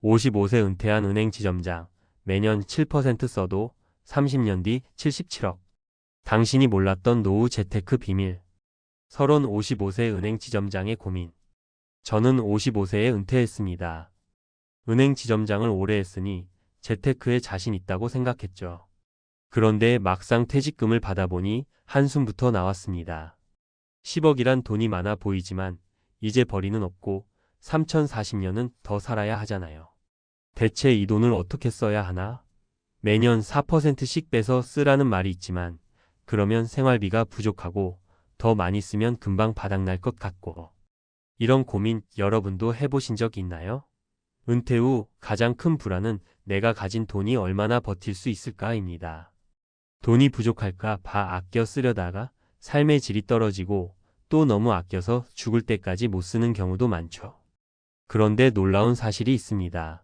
55세 은퇴한 은행 지점장, 매년 7% 써도 30년 뒤 77억. 당신이 몰랐던 노후 재테크 비밀. 서론 55세 은행 지점장의 고민. 저는 55세에 은퇴했습니다. 은행 지점장을 오래 했으니 재테크에 자신 있다고 생각했죠. 그런데 막상 퇴직금을 받아보니 한숨부터 나왔습니다. 10억이란 돈이 많아 보이지만 이제 벌이는 없고 3040년은 더 살아야 하잖아요. 대체 이 돈을 어떻게 써야 하나? 매년 4%씩 빼서 쓰라는 말이 있지만 그러면 생활비가 부족하고 더 많이 쓰면 금방 바닥날 것 같고. 이런 고민 여러분도 해보신 적 있나요? 은퇴 후 가장 큰 불안은 내가 가진 돈이 얼마나 버틸 수 있을까입니다. 돈이 부족할까 봐 아껴 쓰려다가 삶의 질이 떨어지고 또 너무 아껴서 죽을 때까지 못 쓰는 경우도 많죠. 그런데 놀라운 사실이 있습니다.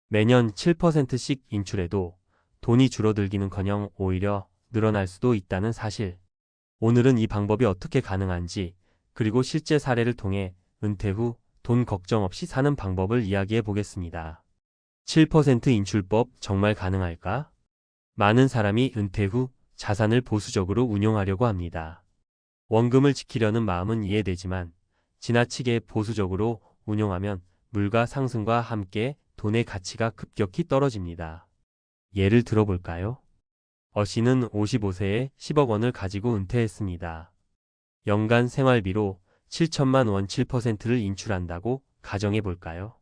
매년 7%씩 인출해도 돈이 줄어들기는커녕 오히려 늘어날 수도 있다는 사실. 오늘은 이 방법이 어떻게 가능한지, 그리고 실제 사례를 통해 은퇴 후 돈 걱정 없이 사는 방법을 이야기해 보겠습니다. 7% 인출법 정말 가능할까? 많은 사람이 은퇴 후 자산을 보수적으로 운용하려고 합니다. 원금을 지키려는 마음은 이해되지만 지나치게 보수적으로 운용하면 물가 상승과 함께 돈의 가치가 급격히 떨어집니다. 예를 들어볼까요? 어씨는 55세에 10억 원을 가지고 은퇴했습니다. 연간 생활비로 7천만 원 7%를 인출한다고 가정해볼까요?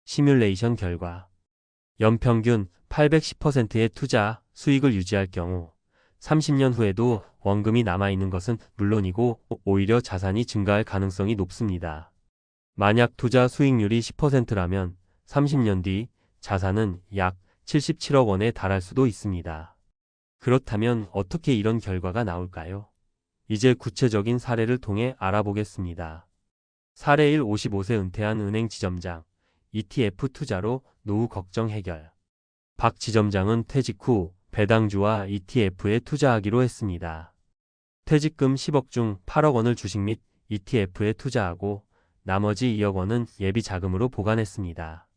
시뮬레이션 결과 연평균 810%의 투자 수익을 유지할 경우 30년 후에도 원금이 남아있는 것은 물론이고 오히려 자산이 증가할 가능성이 높습니다. 만약 투자 수익률이 10%라면 30년 뒤 자산은 약 77억 원에 달할 수도 있습니다. 그렇다면 어떻게 이런 결과가 나올까요? 이제 구체적인 사례를 통해 알아보겠습니다. 사례 1. 55세 은퇴한 은행 지점장, ETF 투자로 노후 걱정 해결. 박 지점장은 퇴직 후 배당주와 ETF에 투자하기로 했습니다. 퇴직금 10억 중 8억 원을 주식 및 ETF에 투자하고 나머지 2억 원은 예비 자금으로 보관했습니다.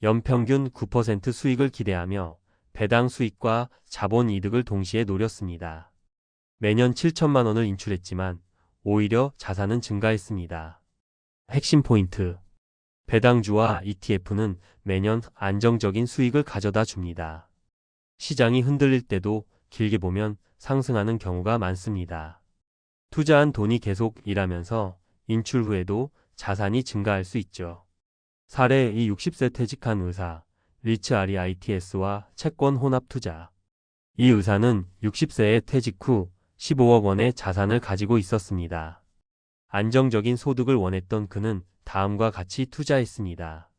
연평균 9% 수익을 기대하며 배당 수익과 자본 이득을 동시에 노렸습니다. 매년 7천만 원을 인출했지만 오히려 자산은 증가했습니다. 핵심 포인트. 배당주와 ETF는 매년 안정적인 수익을 가져다 줍니다. 시장이 흔들릴 때도 길게 보면 상승하는 경우가 많습니다. 투자한 돈이 계속 일하면서 인출 후에도 자산이 증가할 수 있죠. 사례 2. 60세 퇴직한 의사, 리츠 REITS와 채권 혼합 투자. 이 의사는 60세에 퇴직 후 15억 원의 자산을 가지고 있었습니다. 안정적인 소득을 원했던 그는 다음과 같이 투자했습니다.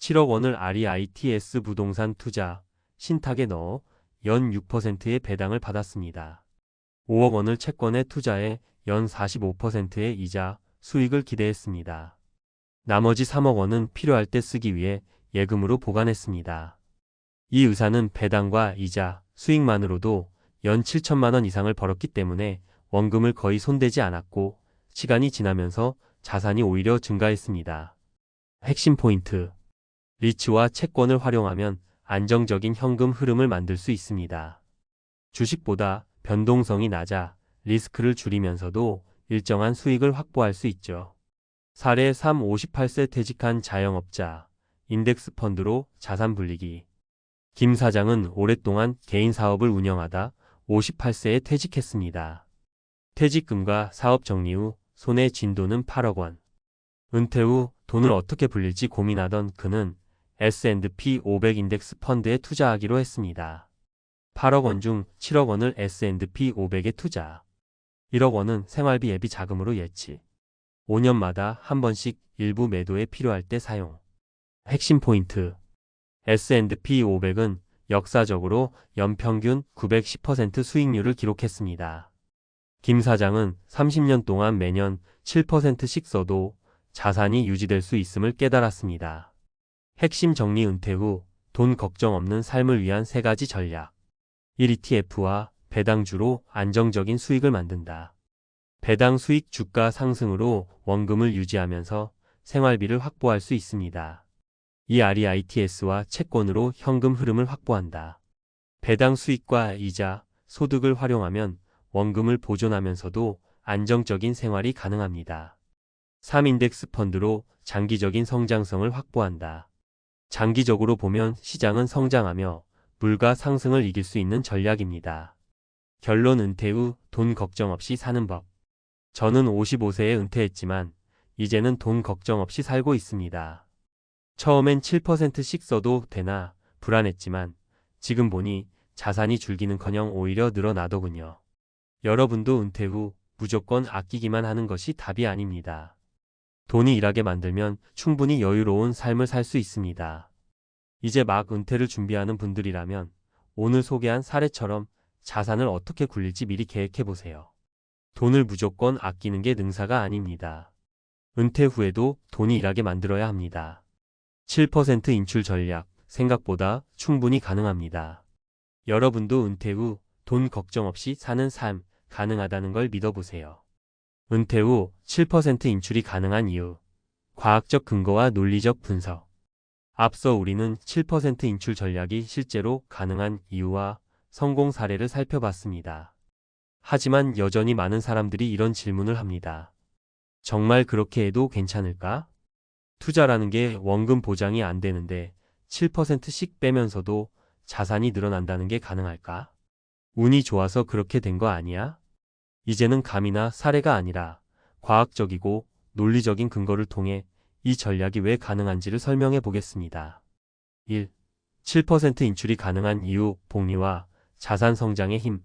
7억 원을 REITS 부동산 투자, 신탁에 넣어 연 6%의 배당을 받았습니다. 5억 원을 채권에 투자해 연 45%의 이자, 수익을 기대했습니다. 나머지 3억 원은 필요할 때 쓰기 위해 예금으로 보관했습니다. 이 의사는 배당과 이자, 수익만으로도 연 7천만 원 이상을 벌었기 때문에 원금을 거의 손대지 않았고 시간이 지나면서 자산이 오히려 증가했습니다. 핵심 포인트. 리츠와 채권을 활용하면 안정적인 현금 흐름을 만들 수 있습니다. 주식보다 변동성이 낮아 리스크를 줄이면서도 일정한 수익을 확보할 수 있죠. 사례 3. 58세 퇴직한 자영업자, 인덱스 펀드로 자산 불리기. 김 사장은 오랫동안 개인 사업을 운영하다 58세에 퇴직했습니다. 퇴직금과 사업 정리 후 손에 쥔 돈은 8억 원. 은퇴 후 돈을 어떻게 불릴지 고민하던 그는 S&P 500 인덱스 펀드에 투자하기로 했습니다. 8억 원 중 7억 원을 S&P 500에 투자. 1억 원은 생활비 예비 자금으로 예치. 5년마다 한 번씩 일부 매도에 필요할 때 사용. 핵심 포인트. S&P 500은 역사적으로 연평균 910% 수익률을 기록했습니다. 김 사장은 30년 동안 매년 7%씩 써도 자산이 유지될 수 있음을 깨달았습니다. 핵심 정리. 은퇴 후 돈 걱정 없는 삶을 위한 3가지 전략. 1. ETF와 배당주로 안정적인 수익을 만든다. 배당 수익. 주가 상승으로 원금을 유지하면서 생활비를 확보할 수 있습니다. 이 REITS와 채권으로 현금 흐름을 확보한다. 배당 수익과 이자, 소득을 활용하면 원금을 보존하면서도 안정적인 생활이 가능합니다. 3인덱스 펀드로 장기적인 성장성을 확보한다. 장기적으로 보면 시장은 성장하며 물가 상승을 이길 수 있는 전략입니다. 결론 은퇴 후 돈 걱정 없이 사는 법. 저는 55세에 은퇴했지만 이제는 돈 걱정 없이 살고 있습니다. 처음엔 7%씩 써도 되나 불안했지만 지금 보니 자산이 줄기는커녕 오히려 늘어나더군요. 여러분도 은퇴 후 무조건 아끼기만 하는 것이 답이 아닙니다. 돈이 일하게 만들면 충분히 여유로운 삶을 살 수 있습니다. 이제 막 은퇴를 준비하는 분들이라면 오늘 소개한 사례처럼 자산을 어떻게 굴릴지 미리 계획해보세요. 돈을 무조건 아끼는 게 능사가 아닙니다. 은퇴 후에도 돈이 일하게 만들어야 합니다. 7% 인출 전략, 생각보다 충분히 가능합니다. 여러분도 은퇴 후 돈 걱정 없이 사는 삶 가능하다는 걸 믿어보세요. 은퇴 후 7% 인출이 가능한 이유. 과학적 근거와 논리적 분석. 앞서 우리는 7% 인출 전략이 실제로 가능한 이유와 성공 사례를 살펴봤습니다. 하지만 여전히 많은 사람들이 이런 질문을 합니다. 정말 그렇게 해도 괜찮을까? 투자라는 게 원금 보장이 안 되는데 7%씩 빼면서도 자산이 늘어난다는 게 가능할까? 운이 좋아서 그렇게 된 거 아니야? 이제는 감이나 사례가 아니라 과학적이고 논리적인 근거를 통해 이 전략이 왜 가능한지를 설명해 보겠습니다. 1. 7% 인출이 가능한 이유, 복리와 자산 성장의 힘.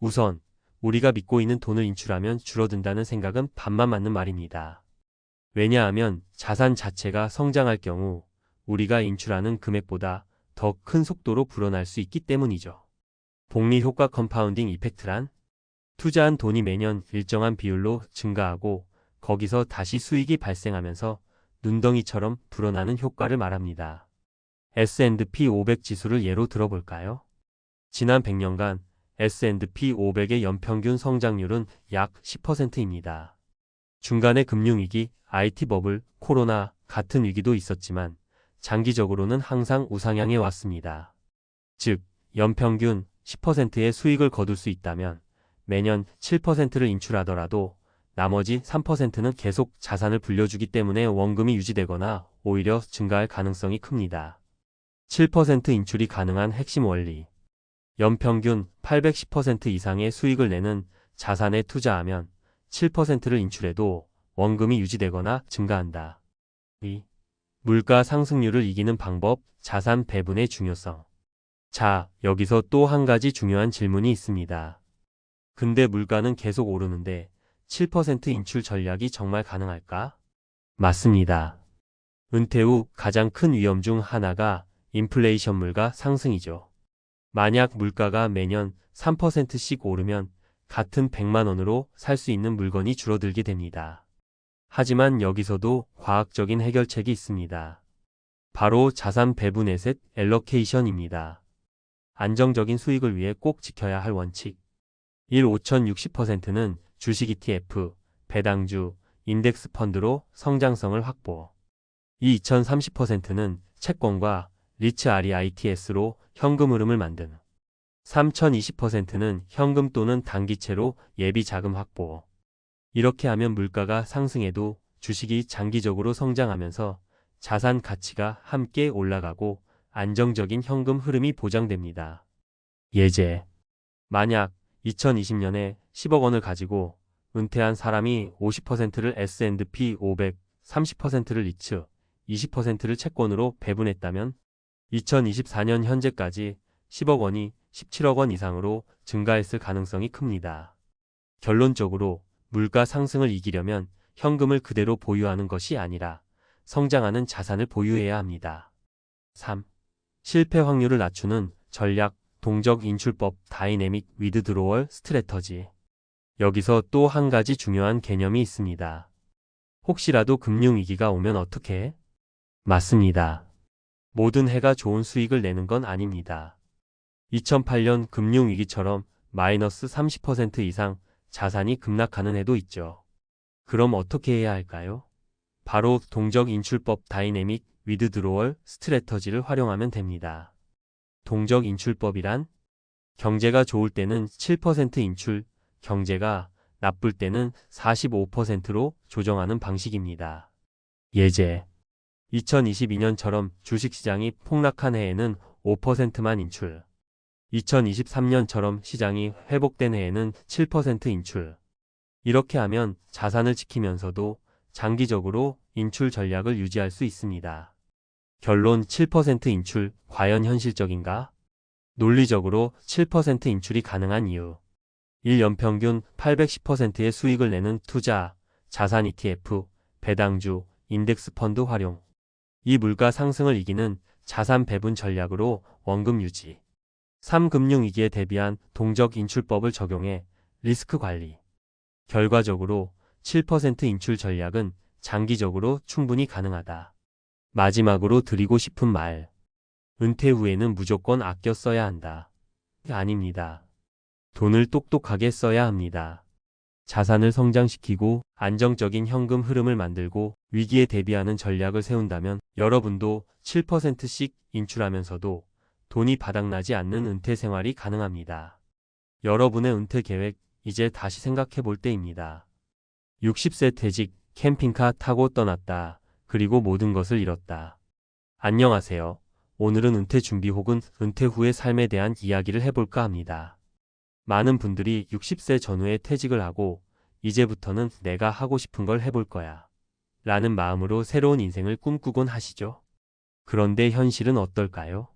우선 우리가 믿고 있는 돈을 인출하면 줄어든다는 생각은 반만 맞는 말입니다. 왜냐하면 자산 자체가 성장할 경우 우리가 인출하는 금액보다 더 큰 속도로 불어날 수 있기 때문이죠. 복리 효과 컴파운딩 이펙트란 투자한 돈이 매년 일정한 비율로 증가하고 거기서 다시 수익이 발생하면서 눈덩이처럼 불어나는 효과를 말합니다. S&P 500 지수를 예로 들어볼까요? 지난 100년간 S&P 500의 연평균 성장률은 약 10%입니다. 중간에 금융위기, IT 버블, 코로나 같은 위기도 있었지만 장기적으로는 항상 우상향해 왔습니다. 즉, 연평균 10%의 수익을 거둘 수 있다면 매년 7%를 인출하더라도 나머지 3%는 계속 자산을 불려주기 때문에 원금이 유지되거나 오히려 증가할 가능성이 큽니다. 7% 인출이 가능한 핵심 원리. 연평균 810% 이상의 수익을 내는 자산에 투자하면 7%를 인출해도 원금이 유지되거나 증가한다. 2. 물가 상승률을 이기는 방법, 자산 배분의 중요성. 자, 여기서 또 한 가지 중요한 질문이 있습니다. 근데 물가는 계속 오르는데 7% 인출 전략이 정말 가능할까? 맞습니다. 은퇴 후 가장 큰 위험 중 하나가 인플레이션 물가 상승이죠. 만약 물가가 매년 3%씩 오르면 같은 100만 원으로 살 수 있는 물건이 줄어들게 됩니다. 하지만 여기서도 과학적인 해결책이 있습니다. 바로 자산 배분 에셋 앨러케이션입니다. 안정적인 수익을 위해 꼭 지켜야 할 원칙. 1. 5060%는 주식 ETF, 배당주, 인덱스 펀드로 성장성을 확보. 2. 2030%는 채권과 리츠 REITS로 현금 흐름을 만드는. 3020%는 현금 또는 단기채로 예비 자금 확보. 이렇게 하면 물가가 상승해도 주식이 장기적으로 성장하면서 자산 가치가 함께 올라가고 안정적인 현금 흐름이 보장됩니다. 예제. 만약 2020년에 10억 원을 가지고 은퇴한 사람이 50%를 S&P 500, 30%를 리츠, 20%를 채권으로 배분했다면 2024년 현재까지 10억 원이 17억 원 이상으로 증가했을 가능성이 큽니다. 결론적으로 물가 상승을 이기려면 현금을 그대로 보유하는 것이 아니라 성장하는 자산을 보유해야 합니다. 3. 실패 확률을 낮추는 전략, 동적 인출법 다이내믹 위드드로월 스트래터지. 여기서 또 한 가지 중요한 개념이 있습니다. 혹시라도 금융위기가 오면 어떻게 해? 맞습니다. 모든 해가 좋은 수익을 내는 건 아닙니다. 2008년 금융위기처럼 마이너스 30% 이상 자산이 급락하는 해도 있죠. 그럼 어떻게 해야 할까요? 바로 동적 인출법 다이내믹 위드드로얼 스트래터지를 활용하면 됩니다. 동적 인출법이란 경제가 좋을 때는 7% 인출, 경제가 나쁠 때는 45%로 조정하는 방식입니다. 예제 2022년처럼 주식시장이 폭락한 해에는 5%만 인출, 2023년처럼 시장이 회복된 해에는 7% 인출. 이렇게 하면 자산을 지키면서도 장기적으로 인출 전략을 유지할 수 있습니다. 결론 7% 인출 과연 현실적인가? 논리적으로 7% 인출이 가능한 이유 1연평균 810%의 수익을 내는 투자, 자산 ETF, 배당주, 인덱스 펀드 활용 이 물가 상승을 이기는 자산 배분 전략으로 원금 유지 3. 금융위기에 대비한 동적 인출법을 적용해 리스크 관리 결과적으로 7% 인출 전략은 장기적으로 충분히 가능하다. 마지막으로 드리고 싶은 말 은퇴 후에는 무조건 아껴 써야 한다. 아닙니다. 돈을 똑똑하게 써야 합니다. 자산을 성장시키고 안정적인 현금 흐름을 만들고 위기에 대비하는 전략을 세운다면 여러분도 7%씩 인출하면서도 돈이 바닥나지 않는 은퇴 생활이 가능합니다. 여러분의 은퇴 계획 이제 다시 생각해 볼 때입니다. 60세 퇴직, 캠핑카 타고 떠났다. 그리고 모든 것을 잃었다. 안녕하세요. 오늘은 은퇴 준비 혹은 은퇴 후의 삶에 대한 이야기를 해볼까 합니다. 많은 분들이 60세 전후에 퇴직을 하고 이제부터는 내가 하고 싶은 걸 해볼 거야. 라는 마음으로 새로운 인생을 꿈꾸곤 하시죠? 그런데 현실은 어떨까요?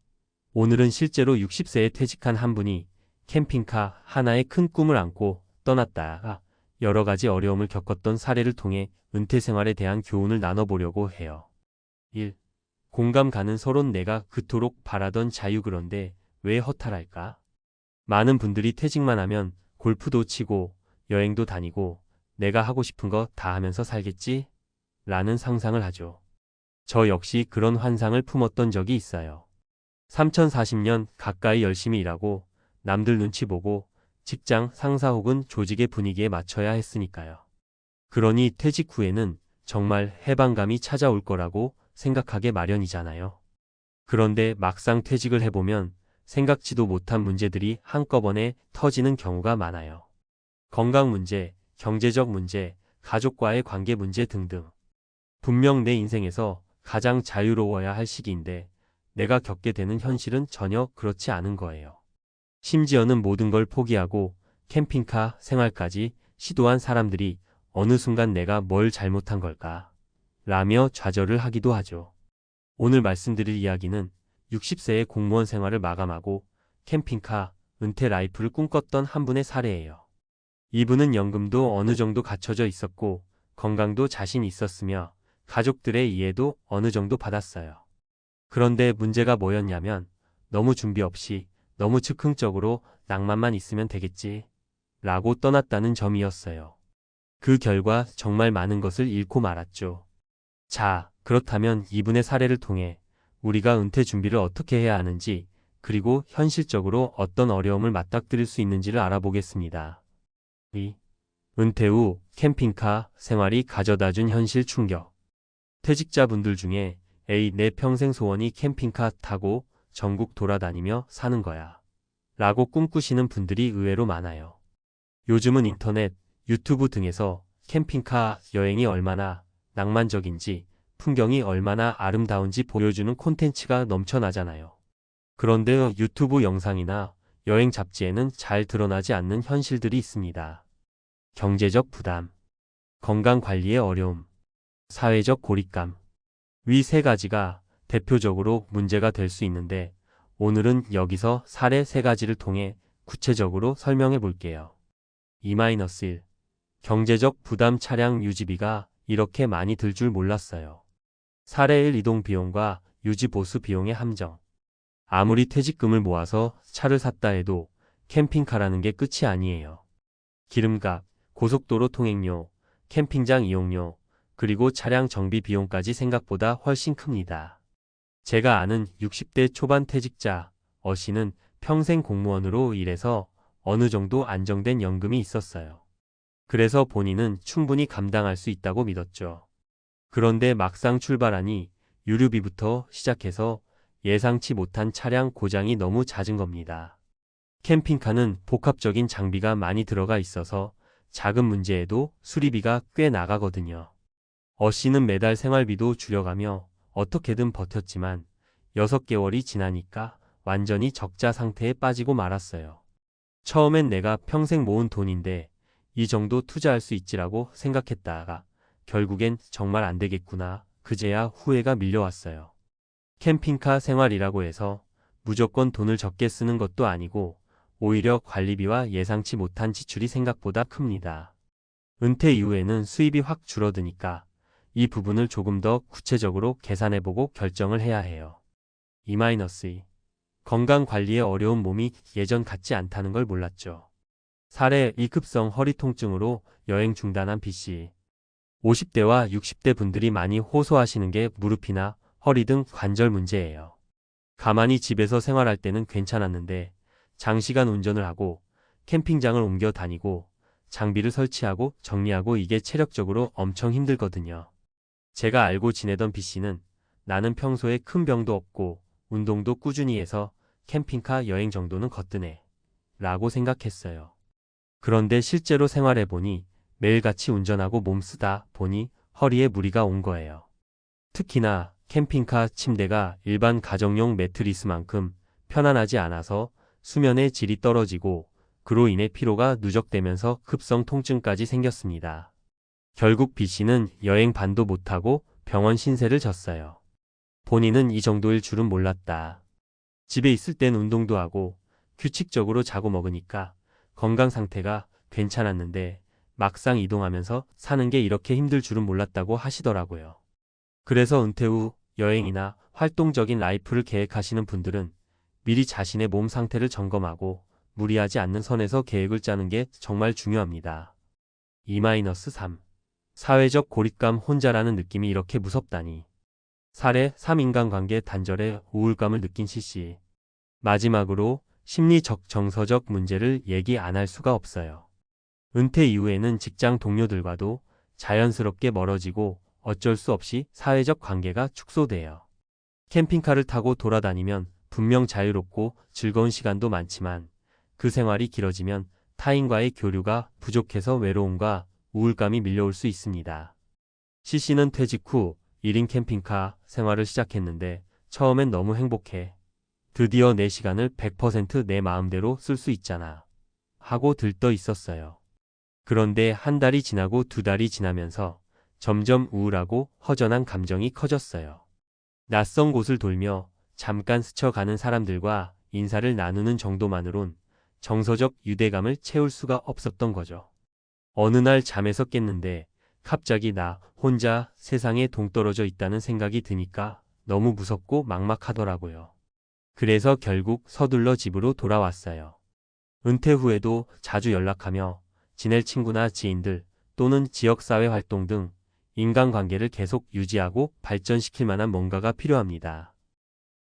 오늘은 실제로 60세에 퇴직한 한 분이 캠핑카 하나에 큰 꿈을 안고 떠났다가 여러 가지 어려움을 겪었던 사례를 통해 은퇴 생활에 대한 교훈을 나눠보려고 해요. 1. 공감 가는 서론 내가 그토록 바라던 자유 그런데 왜 허탈할까? 많은 분들이 퇴직만 하면 골프도 치고 여행도 다니고 내가 하고 싶은 거 다 하면서 살겠지? 라는 상상을 하죠. 저 역시 그런 환상을 품었던 적이 있어요. 3040년 가까이 열심히 일하고 남들 눈치 보고 직장, 상사 혹은 조직의 분위기에 맞춰야 했으니까요. 그러니 퇴직 후에는 정말 해방감이 찾아올 거라고 생각하게 마련이잖아요. 그런데 막상 퇴직을 해보면 생각지도 못한 문제들이 한꺼번에 터지는 경우가 많아요. 건강 문제, 경제적 문제, 가족과의 관계 문제 등등. 분명 내 인생에서 가장 자유로워야 할 시기인데 내가 겪게 되는 현실은 전혀 그렇지 않은 거예요. 심지어는 모든 걸 포기하고 캠핑카 생활까지 시도한 사람들이 어느 순간 내가 뭘 잘못한 걸까? 라며 좌절을 하기도 하죠. 오늘 말씀드릴 이야기는 60세의 공무원 생활을 마감하고 캠핑카, 은퇴 라이프를 꿈꿨던 한 분의 사례예요. 이분은 연금도 어느 정도 갖춰져 있었고 건강도 자신 있었으며 가족들의 이해도 어느 정도 받았어요. 그런데 문제가 뭐였냐면 너무 준비 없이 너무 즉흥적으로 낭만만 있으면 되겠지 라고 떠났다는 점이었어요. 그 결과 정말 많은 것을 잃고 말았죠. 자, 그렇다면 이분의 사례를 통해 우리가 은퇴 준비를 어떻게 해야 하는지 그리고 현실적으로 어떤 어려움을 맞닥뜨릴 수 있는지를 알아보겠습니다. 2. 은퇴 후 캠핑카 생활이 가져다준 현실 충격. 퇴직자분들 중에 A. 내 평생 소원이 캠핑카 타고 전국 돌아다니며 사는 거야. 라고 꿈꾸시는 분들이 의외로 많아요. 요즘은 인터넷, 유튜브 등에서 캠핑카 여행이 얼마나 낭만적인지, 풍경이 얼마나 아름다운지 보여주는 콘텐츠가 넘쳐나잖아요. 그런데 유튜브 영상이나 여행 잡지에는 잘 드러나지 않는 현실들이 있습니다. 경제적 부담, 건강 관리의 어려움, 사회적 고립감. 위 세 가지가 대표적으로 문제가 될 수 있는데 오늘은 여기서 사례 세 가지를 통해 구체적으로 설명해 볼게요. 2-1. 경제적 부담 차량 유지비가 이렇게 많이 들 줄 몰랐어요. 사례 1. 이동 비용과 유지 보수 비용의 함정. 아무리 퇴직금을 모아서 차를 샀다 해도 캠핑카라는 게 끝이 아니에요. 기름값, 고속도로 통행료, 캠핑장 이용료, 그리고 차량 정비 비용까지 생각보다 훨씬 큽니다. 제가 아는 60대 초반 퇴직자 어씨는 평생 공무원으로 일해서 어느 정도 안정된 연금이 있었어요. 그래서 본인은 충분히 감당할 수 있다고 믿었죠. 그런데 막상 출발하니 유류비부터 시작해서 예상치 못한 차량 고장이 너무 잦은 겁니다. 캠핑카는 복합적인 장비가 많이 들어가 있어서 작은 문제에도 수리비가 꽤 나가거든요. 어씨는 매달 생활비도 줄여가며 어떻게든 버텼지만 6개월이 지나니까 완전히 적자 상태에 빠지고 말았어요. 처음엔 내가 평생 모은 돈인데 이 정도 투자할 수 있지라고 생각했다가 결국엔 정말 안 되겠구나. 그제야 후회가 밀려왔어요. 캠핑카 생활이라고 해서 무조건 돈을 적게 쓰는 것도 아니고 오히려 관리비와 예상치 못한 지출이 생각보다 큽니다. 은퇴 이후에는 수입이 확 줄어드니까 이 부분을 조금 더 구체적으로 계산해보고 결정을 해야 해요. 2-2. 건강 관리에 어려운 몸이 예전 같지 않다는 걸 몰랐죠. 사례 1급성 허리 통증으로 여행 중단한 B씨. 50대와 60대 분들이 많이 호소하시는 게 무릎이나 허리 등 관절 문제예요. 가만히 집에서 생활할 때는 괜찮았는데 장시간 운전을 하고 캠핑장을 옮겨 다니고 장비를 설치하고 정리하고 이게 체력적으로 엄청 힘들거든요. 제가 알고 지내던 B씨는 나는 평소에 큰 병도 없고 운동도 꾸준히 해서 캠핑카 여행 정도는 거뜬해 라고 생각했어요. 그런데 실제로 생활해보니 매일같이 운전하고 몸 쓰다 보니 허리에 무리가 온 거예요. 특히나 캠핑카 침대가 일반 가정용 매트리스만큼 편안하지 않아서 수면의 질이 떨어지고 그로 인해 피로가 누적되면서 급성 통증까지 생겼습니다. 결국 B씨는 여행 반도 못하고 병원 신세를 졌어요. 본인은 이 정도일 줄은 몰랐다. 집에 있을 땐 운동도 하고 규칙적으로 자고 먹으니까 건강 상태가 괜찮았는데 막상 이동하면서 사는 게 이렇게 힘들 줄은 몰랐다고 하시더라고요. 그래서 은퇴 후 여행이나 활동적인 라이프를 계획하시는 분들은 미리 자신의 몸 상태를 점검하고 무리하지 않는 선에서 계획을 짜는 게 정말 중요합니다. 2-3. 사회적 고립감 혼자라는 느낌이 이렇게 무섭다니. 사례 3. 인간관계 단절에 우울감을 느낀 C씨. 마지막으로 심리적 정서적 문제를 얘기 안 할 수가 없어요. 은퇴 이후에는 직장 동료들과도 자연스럽게 멀어지고 어쩔 수 없이 사회적 관계가 축소돼요. 캠핑카를 타고 돌아다니면 분명 자유롭고 즐거운 시간도 많지만 그 생활이 길어지면 타인과의 교류가 부족해서 외로움과 우울감이 밀려올 수 있습니다. C씨는 퇴직 후 1인 캠핑카 생활을 시작했는데 처음엔 너무 행복해. 드디어 내 시간을 100% 내 마음대로 쓸 수 있잖아. 하고 들떠 있었어요. 그런데 한 달이 지나고 2달이 지나면서 점점 우울하고 허전한 감정이 커졌어요. 낯선 곳을 돌며 잠깐 스쳐가는 사람들과 인사를 나누는 정도만으론 정서적 유대감을 채울 수가 없었던 거죠. 어느 날 잠에서 깼는데 갑자기 나 혼자 세상에 동떨어져 있다는 생각이 드니까 너무 무섭고 막막하더라고요. 그래서 결국 서둘러 집으로 돌아왔어요. 은퇴 후에도 자주 연락하며 지낼 친구나 지인들 또는 지역사회 활동 등 인간관계를 계속 유지하고 발전시킬 만한 뭔가가 필요합니다.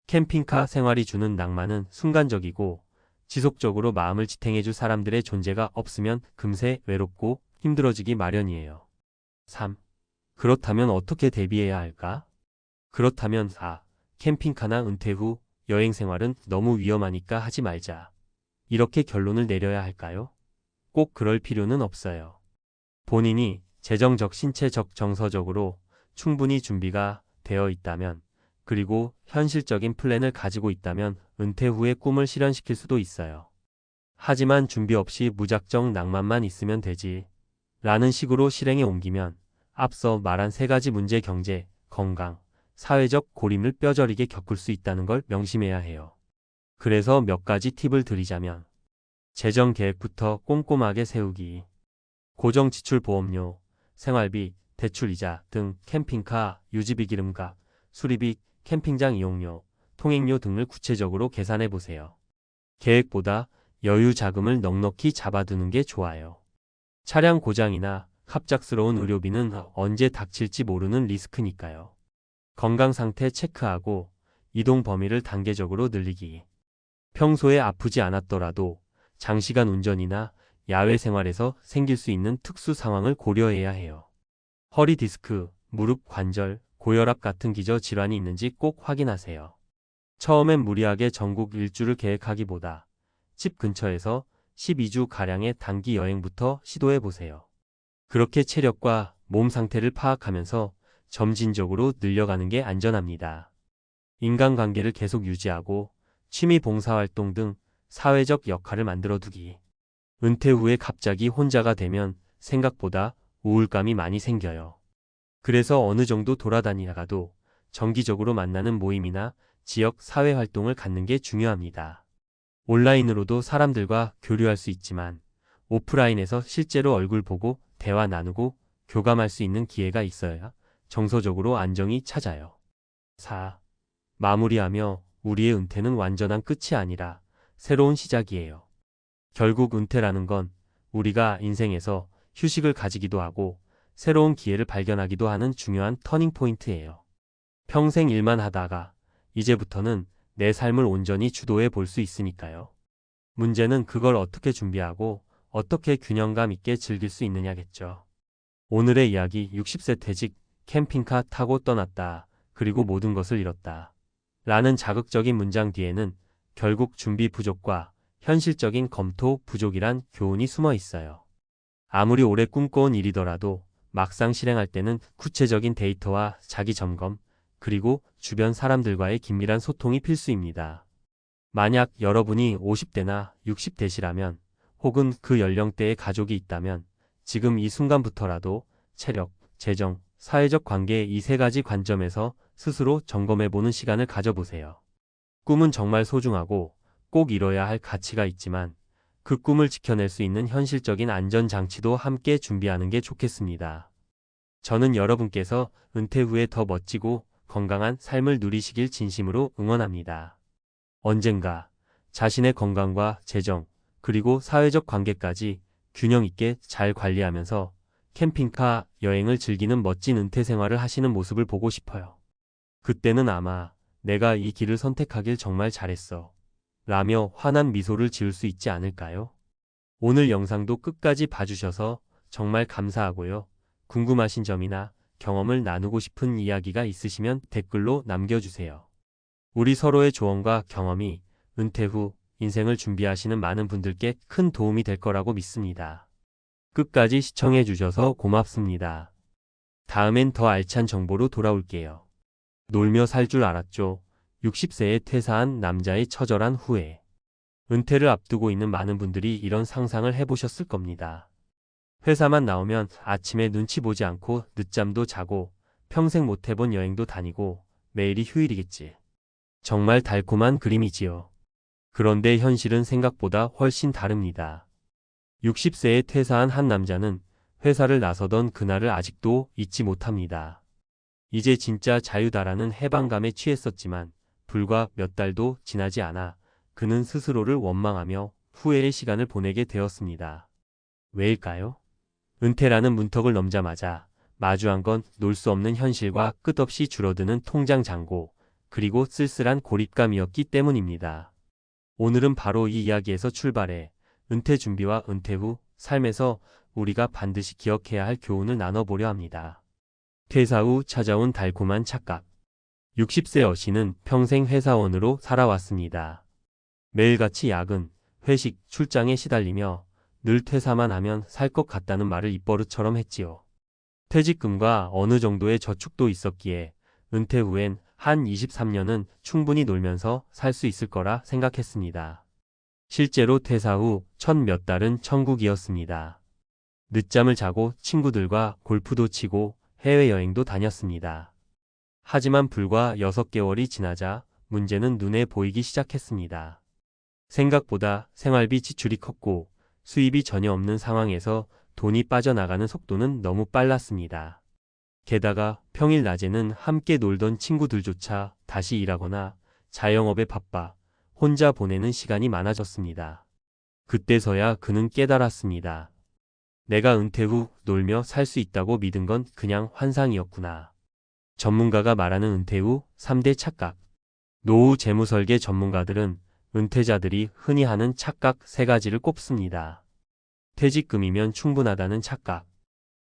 캠핑카 생활이 주는 낭만은 순간적이고 지속적으로 마음을 지탱해줄 사람들의 존재가 없으면 금세 외롭고 힘들어지기 마련이에요. 3. 그렇다면 어떻게 대비해야 할까? 그렇다면 4. 캠핑카나 은퇴 후 여행 생활은 너무 위험하니까 하지 말자. 이렇게 결론을 내려야 할까요? 꼭 그럴 필요는 없어요. 본인이 재정적, 신체적, 정서적으로 충분히 준비가 되어 있다면 그리고 현실적인 플랜을 가지고 있다면 은퇴 후의 꿈을 실현시킬 수도 있어요. 하지만 준비 없이 무작정 낭만만 있으면 되지 라는 식으로 실행에 옮기면 앞서 말한 3가지 문제 경제, 건강, 사회적 고립을 뼈저리게 겪을 수 있다는 걸 명심해야 해요. 그래서 몇 가지 팁을 드리자면 재정 계획부터 꼼꼼하게 세우기, 고정 지출 보험료, 생활비, 대출이자 등 캠핑카 유지비 기름값, 수리비, 캠핑장 이용료, 통행료 등을 구체적으로 계산해 보세요. 계획보다 여유 자금을 넉넉히 잡아두는 게 좋아요. 차량 고장이나 갑작스러운 의료비는 언제 닥칠지 모르는 리스크니까요. 건강 상태 체크하고 이동 범위를 단계적으로 늘리기. 평소에 아프지 않았더라도 장시간 운전이나 야외 생활에서 생길 수 있는 특수 상황을 고려해야 해요. 허리 디스크, 무릎 관절, 고혈압 같은 기저 질환이 있는지 꼭 확인하세요. 처음엔 무리하게 전국 일주를 계획하기보다 집 근처에서 12주가량의 단기 여행부터 시도해 보세요. 그렇게 체력과 몸 상태를 파악하면서 점진적으로 늘려가는 게 안전합니다. 인간관계를 계속 유지하고 취미 봉사활동 등 사회적 역할을 만들어두기. 은퇴 후에 갑자기 혼자가 되면 생각보다 우울감이 많이 생겨요. 그래서 어느 정도 돌아다니다가도 정기적으로 만나는 모임이나 지역 사회활동을 갖는 게 중요합니다. 온라인으로도 사람들과 교류할 수 있지만 오프라인에서 실제로 얼굴 보고 대화 나누고 교감할 수 있는 기회가 있어야 정서적으로 안정이 찾아요. 4. 마무리하며 우리의 은퇴는 완전한 끝이 아니라 새로운 시작이에요. 결국 은퇴라는 건 우리가 인생에서 휴식을 가지기도 하고 새로운 기회를 발견하기도 하는 중요한 터닝 포인트예요. 평생 일만 하다가 이제부터는 내 삶을 온전히 주도해 볼 수 있으니까요. 문제는 그걸 어떻게 준비하고 어떻게 균형감 있게 즐길 수 있느냐겠죠. 오늘의 이야기 60세 퇴직, 캠핑카 타고 떠났다. 그리고 모든 것을 잃었다. 라는 자극적인 문장 뒤에는 결국 준비 부족과 현실적인 검토 부족이란 교훈이 숨어 있어요. 아무리 오래 꿈꿔온 일이더라도 막상 실행할 때는 구체적인 데이터와 자기 점검, 그리고 주변 사람들과의 긴밀한 소통이 필수입니다. 만약 여러분이 50대나 60대시라면 혹은 그 연령대에 가족이 있다면 지금 이 순간부터라도 체력, 재정, 사회적 관계 이 세 가지 관점에서 스스로 점검해보는 시간을 가져보세요. 꿈은 정말 소중하고 꼭 이뤄야 할 가치가 있지만 그 꿈을 지켜낼 수 있는 현실적인 안전장치도 함께 준비하는 게 좋겠습니다. 저는 여러분께서 은퇴 후에 더 멋지고 건강한 삶을 누리시길 진심으로 응원합니다. 언젠가 자신의 건강과 재정, 그리고 사회적 관계까지 균형 있게 잘 관리하면서 캠핑카 여행을 즐기는 멋진 은퇴 생활을 하시는 모습을 보고 싶어요. 그때는 아마 내가 이 길을 선택하길 정말 잘했어. 라며 환한 미소를 지을 수 있지 않을까요? 오늘 영상도 끝까지 봐주셔서 정말 감사하고요. 궁금하신 점이나 경험을 나누고 싶은 이야기가 있으시면 댓글로 남겨주세요. 우리 서로의 조언과 경험이 은퇴 후 인생을 준비하시는 많은 분들께 큰 도움이 될 거라고 믿습니다. 끝까지 시청해 주셔서 고맙습니다. 다음엔 더 알찬 정보로 돌아올게요. 놀며 살 줄 알았죠? 60세에 퇴사한 남자의 처절한 후회. 은퇴를 앞두고 있는 많은 분들이 이런 상상을 해보셨을 겁니다. 회사만 나오면 아침에 눈치 보지 않고 늦잠도 자고 평생 못 해본 여행도 다니고 매일이 휴일이겠지. 정말 달콤한 그림이지요. 그런데 현실은 생각보다 훨씬 다릅니다. 60세에 퇴사한 한 남자는 회사를 나서던 그날을 아직도 잊지 못합니다. 이제 진짜 자유다라는 해방감에 취했었지만 불과 몇 달도 지나지 않아 그는 스스로를 원망하며 후회의 시간을 보내게 되었습니다. 왜일까요? 은퇴라는 문턱을 넘자마자 마주한 건 놀 수 없는 현실과 끝없이 줄어드는 통장 잔고, 그리고 쓸쓸한 고립감이었기 때문입니다. 오늘은 바로 이 이야기에서 출발해 은퇴 준비와 은퇴 후 삶에서 우리가 반드시 기억해야 할 교훈을 나눠보려 합니다. 퇴사 후 찾아온 달콤한 착각. 60세 어신은 평생 회사원으로 살아왔습니다. 매일같이 야근, 회식, 출장에 시달리며 늘 퇴사만 하면 살 것 같다는 말을 입버릇처럼 했지요. 퇴직금과 어느 정도의 저축도 있었기에 은퇴 후엔 한 23년은 충분히 놀면서 살 수 있을 거라 생각했습니다. 실제로 퇴사 후 첫 몇 달은 천국이었습니다. 늦잠을 자고 친구들과 골프도 치고 해외여행도 다녔습니다. 하지만 불과 6개월이 지나자 문제는 눈에 보이기 시작했습니다. 생각보다 생활비 지출이 컸고 수입이 전혀 없는 상황에서 돈이 빠져나가는 속도는 너무 빨랐습니다. 게다가 평일 낮에는 함께 놀던 친구들조차 다시 일하거나 자영업에 바빠 혼자 보내는 시간이 많아졌습니다. 그때서야 그는 깨달았습니다. 내가 은퇴 후 놀며 살 수 있다고 믿은 건 그냥 환상이었구나. 전문가가 말하는 은퇴 후 3대 착각. 노후 재무설계 전문가들은 은퇴자들이 흔히 하는 착각 3가지를 꼽습니다. 퇴직금이면 충분하다는 착각.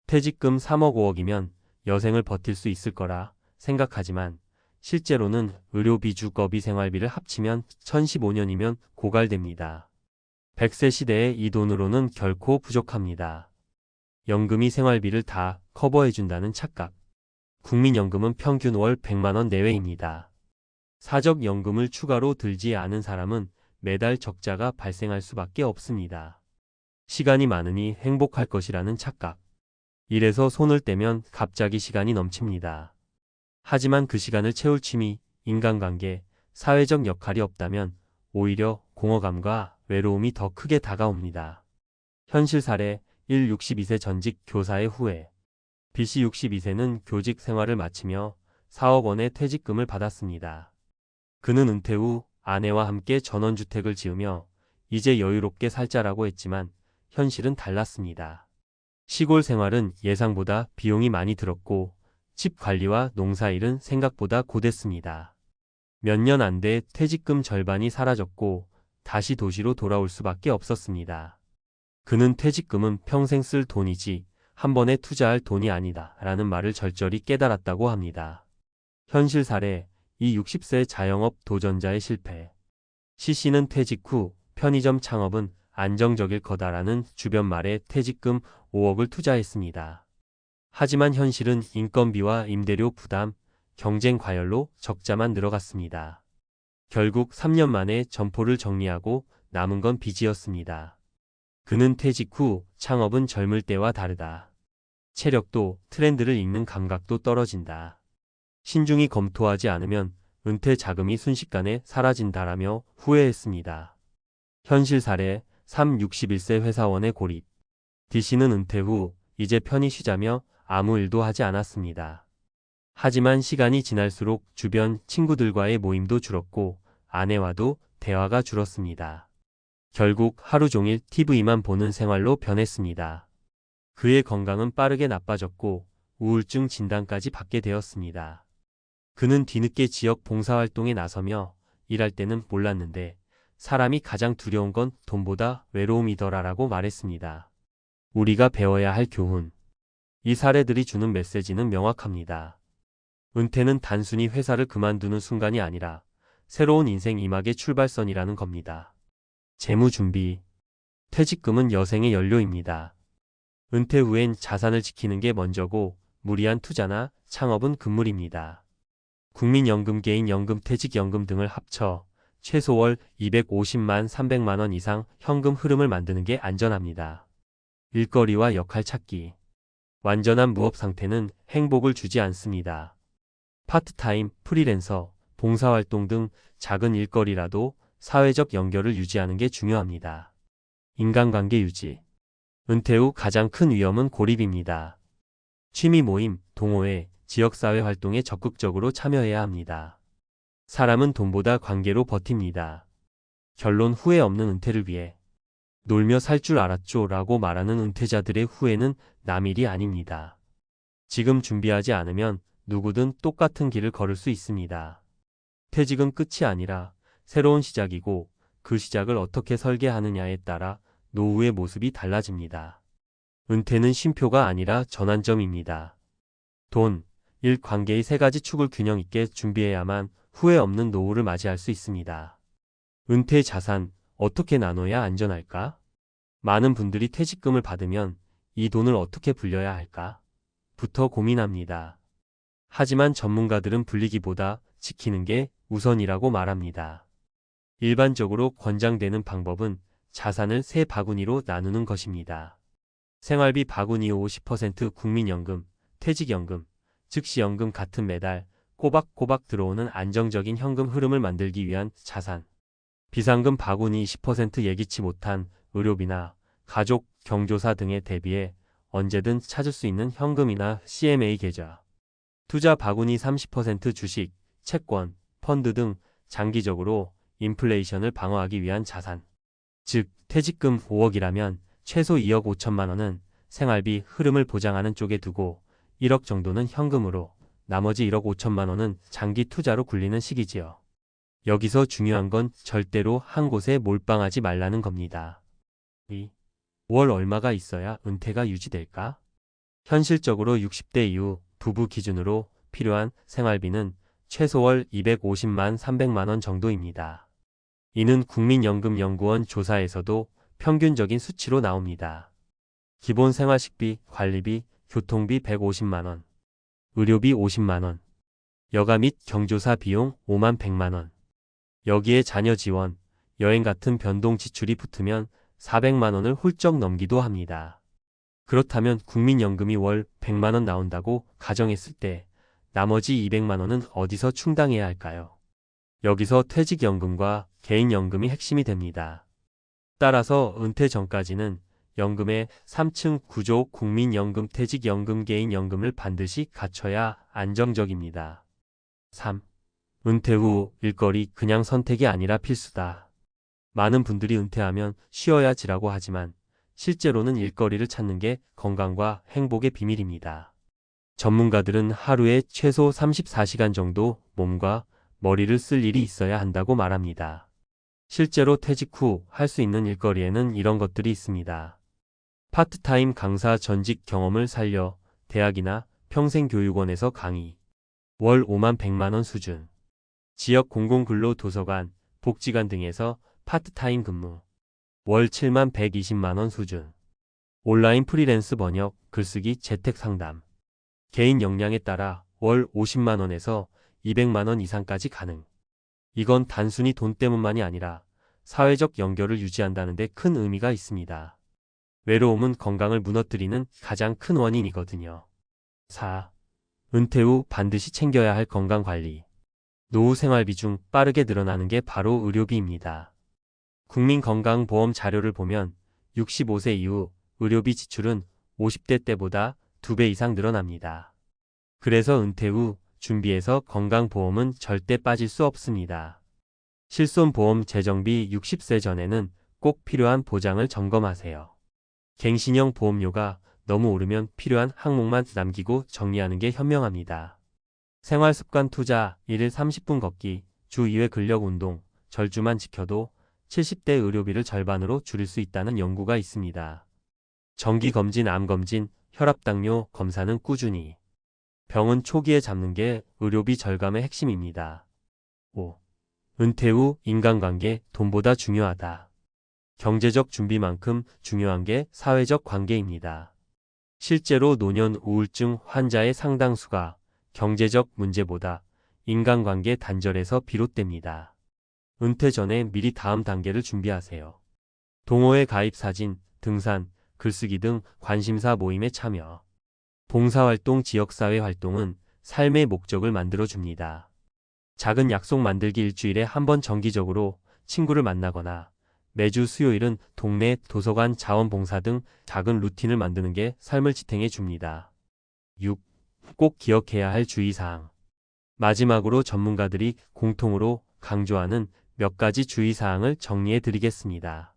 퇴직금 3억 5억이면 여생을 버틸 수 있을 거라 생각하지만 실제로는 의료비, 주거비, 생활비를 합치면 1015년이면 고갈됩니다. 100세 시대에 이 돈으로는 결코 부족합니다. 연금이 생활비를 다 커버해준다는 착각. 국민연금은 평균 월 100만 원 내외입니다. 사적연금을 추가로 들지 않은 사람은 매달 적자가 발생할 수밖에 없습니다. 시간이 많으니 행복할 것이라는 착각. 이래서 손을 떼면 갑자기 시간이 넘칩니다. 하지만 그 시간을 채울 취미, 인간관계, 사회적 역할이 없다면 오히려 공허감과 외로움이 더 크게 다가옵니다. 현실 사례 1. 62세 전직 교사의 후회. B씨 62세는 교직 생활을 마치며 4억 원의 퇴직금을 받았습니다. 그는 은퇴 후 아내와 함께 전원주택을 지으며 이제 여유롭게 살자라고 했지만 현실은 달랐습니다. 시골 생활은 예상보다 비용이 많이 들었고 집 관리와 농사일은 생각보다 고됐습니다. 몇 년 안 돼 퇴직금 절반이 사라졌고 다시 도시로 돌아올 수밖에 없었습니다. 그는 퇴직금은 평생 쓸 돈이지 한 번에 투자할 돈이 아니다 라는 말을 절절히 깨달았다고 합니다. 현실 사례 이 60세 자영업 도전자의 실패. C씨는 퇴직 후 편의점 창업은 안정적일 거다라는 주변 말에 퇴직금 5억을 투자했습니다. 하지만 현실은 인건비와 임대료 부담, 경쟁 과열로 적자만 늘어갔습니다. 결국 3년 만에 점포를 정리하고 남은 건 빚이었습니다. 그는 퇴직 후 창업은 젊을 때와 다르다. 체력도 트렌드를 읽는 감각도 떨어진다. 신중히 검토하지 않으면 은퇴 자금이 순식간에 사라진다라며 후회했습니다. 현실 사례 3. 61세 회사원의 고립. D씨는 은퇴 후 이제 편히 쉬자며 아무 일도 하지 않았습니다. 하지만 시간이 지날수록 주변 친구들과의 모임도 줄었고 아내와도 대화가 줄었습니다. 결국 하루 종일 TV만 보는 생활로 변했습니다. 그의 건강은 빠르게 나빠졌고 우울증 진단까지 받게 되었습니다. 그는 뒤늦게 지역 봉사활동에 나서며 일할 때는 몰랐는데 사람이 가장 두려운 건 돈보다 외로움이더라라고 말했습니다. 우리가 배워야 할 교훈. 이 사례들이 주는 메시지는 명확합니다. 은퇴는 단순히 회사를 그만두는 순간이 아니라 새로운 인생 이막의 출발선이라는 겁니다. 재무 준비. 퇴직금은 여생의 연료입니다. 은퇴 후엔 자산을 지키는 게 먼저고 무리한 투자나 창업은 금물입니다. 국민연금, 개인연금, 퇴직연금 등을 합쳐 최소 월 250만 300만 원 이상 현금 흐름을 만드는 게 안전합니다. 일거리와 역할 찾기. 완전한 무업 상태는 행복을 주지 않습니다. 파트타임, 프리랜서, 봉사활동 등 작은 일거리라도 사회적 연결을 유지하는 게 중요합니다. 인간관계 유지. 은퇴 후 가장 큰 위험은 고립입니다. 취미 모임, 동호회, 지역사회 활동에 적극적으로 참여해야 합니다. 사람은 돈보다 관계로 버팁니다. 결론 후회 없는 은퇴를 위해. 놀며 살 줄 알았죠 라고 말하는 은퇴자들의 후회는 남일이 아닙니다. 지금 준비하지 않으면 누구든 똑같은 길을 걸을 수 있습니다. 퇴직은 끝이 아니라 새로운 시작이고 그 시작을 어떻게 설계하느냐에 따라 노후의 모습이 달라집니다. 은퇴는 쉼표가 아니라 전환점입니다. 돈, 일, 관계의 세 가지 축을 균형 있게 준비해야만 후회 없는 노후를 맞이할 수 있습니다. 은퇴 자산, 어떻게 나눠야 안전할까? 많은 분들이 퇴직금을 받으면 이 돈을 어떻게 불려야 할까? 부터 고민합니다. 하지만 전문가들은 불리기보다 지키는 게 우선이라고 말합니다. 일반적으로 권장되는 방법은 자산을 세 바구니로 나누는 것입니다. 생활비 바구니 50% 국민연금, 퇴직연금, 즉시연금 같은 매달 꼬박꼬박 들어오는 안정적인 현금 흐름을 만들기 위한 자산. 비상금 바구니 20% 예기치 못한 의료비나 가족, 경조사 등에 대비해 언제든 찾을 수 있는 현금이나 CMA 계좌. 투자 바구니 30% 주식, 채권, 펀드 등 장기적으로 인플레이션을 방어하기 위한 자산. 즉, 퇴직금 5억이라면 최소 2억 5천만 원은 생활비 흐름을 보장하는 쪽에 두고 1억 정도는 현금으로, 나머지 1억 5천만 원은 장기 투자로 굴리는 시기지요. 여기서 중요한 건 절대로 한 곳에 몰빵하지 말라는 겁니다. 2. 월 얼마가 있어야 은퇴가 유지될까? 현실적으로 60대 이후 부부 기준으로 필요한 생활비는 최소 월 250만 300만 원 정도입니다. 이는 국민연금연구원 조사에서도 평균적인 수치로 나옵니다. 기본 생활식비, 관리비, 교통비 150만 원, 의료비 50만 원, 여가 및 경조사 비용 5만 100만 원. 여기에 자녀 지원, 여행 같은 변동 지출이 붙으면 400만 원을 훌쩍 넘기도 합니다. 그렇다면 국민연금이 월 100만 원 나온다고 가정했을 때 나머지 200만 원은 어디서 충당해야 할까요? 여기서 퇴직연금과 개인연금이 핵심이 됩니다. 따라서 은퇴 전까지는 연금의 3층 구조 국민연금, 퇴직연금, 개인연금을 반드시 갖춰야 안정적입니다. 3. 은퇴 후 일거리 그냥 선택이 아니라 필수다. 많은 분들이 은퇴하면 쉬어야지라고 하지만 실제로는 일거리를 찾는 게 건강과 행복의 비밀입니다. 전문가들은 하루에 최소 34시간 정도 몸과 머리를 쓸 일이 있어야 한다고 말합니다. 실제로 퇴직 후 할 수 있는 일거리에는 이런 것들이 있습니다. 파트타임 강사, 전직 경험을 살려 대학이나 평생교육원에서 강의, 월 5만 100만 원 수준. 지역 공공근로 도서관, 복지관 등에서 파트타임 근무, 월 7만 120만 원 수준. 온라인 프리랜스 번역, 글쓰기, 재택 상담. 개인 역량에 따라 월 50만 원에서 200만 원 이상까지 가능. 이건 단순히 돈 때문만이 아니라 사회적 연결을 유지한다는 데 큰 의미가 있습니다. 외로움은 건강을 무너뜨리는 가장 큰 원인이거든요. 4. 은퇴 후 반드시 챙겨야 할 건강관리. 노후 생활비 중 빠르게 늘어나는 게 바로 의료비입니다. 국민건강보험 자료를 보면 65세 이후 의료비 지출은 50대 때보다 2배 이상 늘어납니다. 그래서 은퇴 후 준비해서 건강보험은 절대 빠질 수 없습니다. 실손보험 재정비 60세 전에는 꼭 필요한 보장을 점검하세요. 갱신형 보험료가 너무 오르면 필요한 항목만 남기고 정리하는 게 현명합니다. 생활습관 투자, 1일 30분 걷기, 주 2회 근력운동, 절주만 지켜도 70대 의료비를 절반으로 줄일 수 있다는 연구가 있습니다. 정기검진, 암검진, 혈압당뇨 검사는 꾸준히. 병은 초기에 잡는 게 의료비 절감의 핵심입니다. 5. 은퇴 후 인간관계, 돈보다 중요하다. 경제적 준비만큼 중요한 게 사회적 관계입니다. 실제로 노년 우울증 환자의 상당수가 경제적 문제보다 인간관계 단절에서 비롯됩니다. 은퇴 전에 미리 다음 단계를 준비하세요. 동호회 가입, 사진, 등산, 글쓰기 등 관심사 모임에 참여. 봉사활동, 지역사회 활동은 삶의 목적을 만들어줍니다. 작은 약속 만들기, 일주일에 한 번 정기적으로 친구를 만나거나 매주 수요일은 동네 도서관 자원봉사 등 작은 루틴을 만드는 게 삶을 지탱해 줍니다. 6. 꼭 기억해야 할 주의사항. 마지막으로 전문가들이 공통으로 강조하는 몇 가지 주의사항을 정리해 드리겠습니다.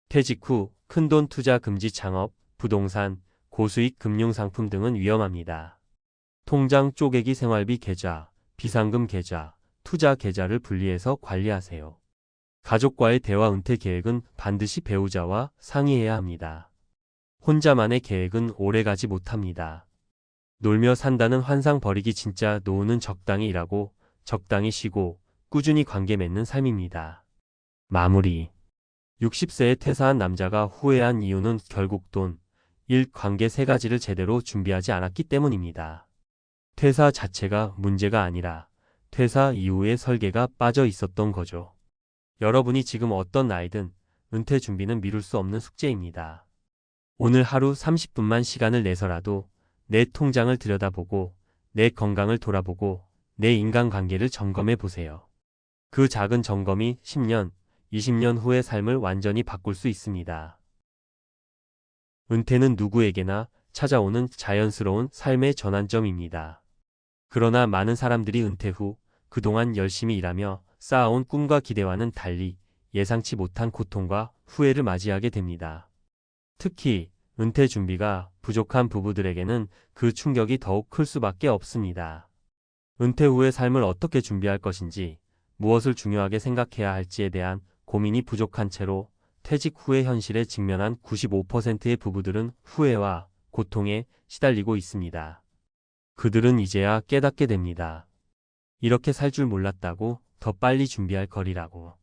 퇴직 후 큰돈 투자 금지, 창업, 부동산, 고수익 금융상품 등은 위험합니다. 통장 쪼개기, 생활비 계좌, 비상금 계좌, 투자 계좌를 분리해서 관리하세요. 가족과의 대화, 은퇴 계획은 반드시 배우자와 상의해야 합니다. 혼자만의 계획은 오래가지 못합니다. 놀며 산다는 환상 버리기. 진짜 노후는 적당히 일하고 적당히 쉬고 꾸준히 관계 맺는 삶입니다. 마무리. 60세에 퇴사한 남자가 후회한 이유는 결국 돈, 일, 관계 세 가지를 제대로 준비하지 않았기 때문입니다. 퇴사 자체가 문제가 아니라 퇴사 이후의 설계가 빠져 있었던 거죠. 여러분이 지금 어떤 나이든 은퇴 준비는 미룰 수 없는 숙제입니다. 오늘 하루 30분만 시간을 내서라도 내 통장을 들여다보고 내 건강을 돌아보고 내 인간관계를 점검해 보세요. 그 작은 점검이 10년, 20년 후의 삶을 완전히 바꿀 수 있습니다. 은퇴는 누구에게나 찾아오는 자연스러운 삶의 전환점입니다. 그러나 많은 사람들이 은퇴 후 그동안 열심히 일하며 쌓아온 꿈과 기대와는 달리 예상치 못한 고통과 후회를 맞이하게 됩니다. 특히 은퇴 준비가 부족한 부부들에게는 그 충격이 더욱 클 수밖에 없습니다. 은퇴 후의 삶을 어떻게 준비할 것인지, 무엇을 중요하게 생각해야 할지에 대한 고민이 부족한 채로 퇴직 후의 현실에 직면한 95%의 부부들은 후회와 고통에 시달리고 있습니다. 그들은 이제야 깨닫게 됩니다. 이렇게 살 줄 몰랐다고, 더 빨리 준비할 거리라고.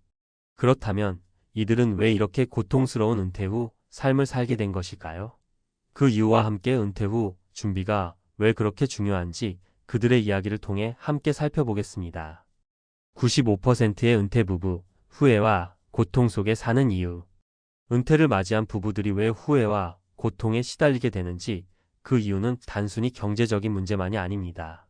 그렇다면 이들은 왜 이렇게 고통스러운 은퇴 후 삶을 살게 된 것일까요? 그 이유와 함께 은퇴 후 준비가 왜 그렇게 중요한지 그들의 이야기를 통해 함께 살펴보겠습니다. 95%의 은퇴 부부, 후회와 고통 속에 사는 이유. 은퇴를 맞이한 부부들이 왜 후회와 고통에 시달리게 되는지, 그 이유는 단순히 경제적인 문제만이 아닙니다.